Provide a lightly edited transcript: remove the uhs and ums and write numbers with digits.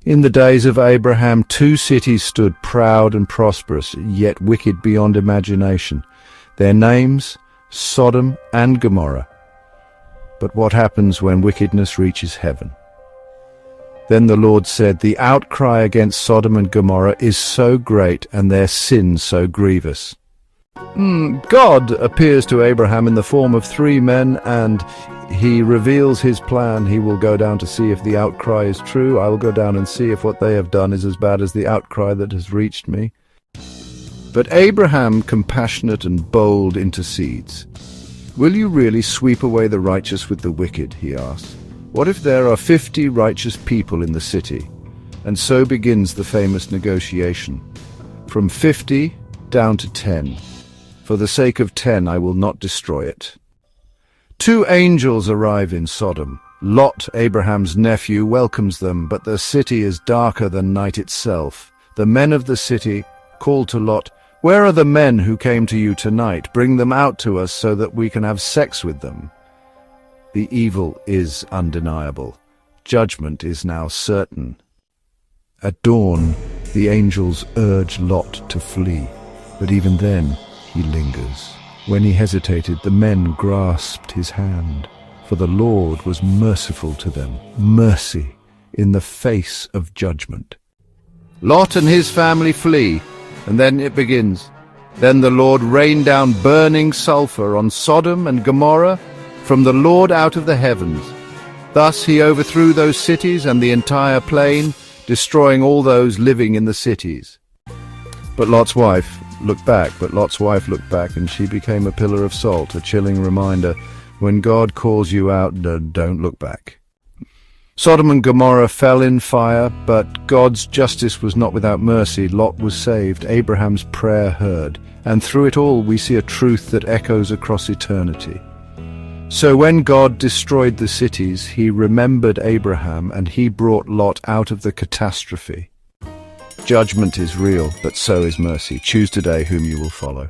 In the days of Abraham, two cities stood proud and prosperous, yet wicked beyond imagination. Their names, Sodom and Gomorrah. But what happens when wickedness reaches heaven? Then the Lord said, "The outcry against Sodom and Gomorrah is so great, and their sin so grievous." God appears to Abraham in the form of three men, and he reveals his plan. He will go down to see if the outcry is true. I will go down and see if what they have done is as bad as the outcry that has reached me. But Abraham, compassionate and bold, intercedes. "Will you really sweep away the righteous with the wicked?" he asks. "What if there are 50 righteous people in the city?" And so begins the famous negotiation. From 50 down to 10. For the sake of 10, I will not destroy it. Two angels arrive in Sodom. Lot, Abraham's nephew, welcomes them, but the city is darker than night itself. The men of the city call to Lot, "Where are the men who came to you tonight? Bring them out to us so that we can have sex with them." The evil is undeniable. Judgment is now certain. At dawn, the angels urge Lot to flee, but even then he lingers. When he hesitated, the men grasped his hand, for the Lord was merciful to them, mercy in the face of judgment. Lot and his family flee, and then it begins. Then the Lord rained down burning sulfur on Sodom and Gomorrah from the Lord out of the heavens. Thus he overthrew those cities and the entire plain, destroying all those living in the cities. But Lot's wife looked back, and she became a pillar of salt, a chilling reminder. When God calls you out, don't look back. Sodom and Gomorrah fell in fire, but God's justice was not without mercy. Lot was saved, Abraham's prayer heard, and through it all we see a truth that echoes across eternity. So when God destroyed the cities, he remembered Abraham, and he brought Lot out of the catastrophe. Judgment is real, but so is mercy. Choose today whom you will follow.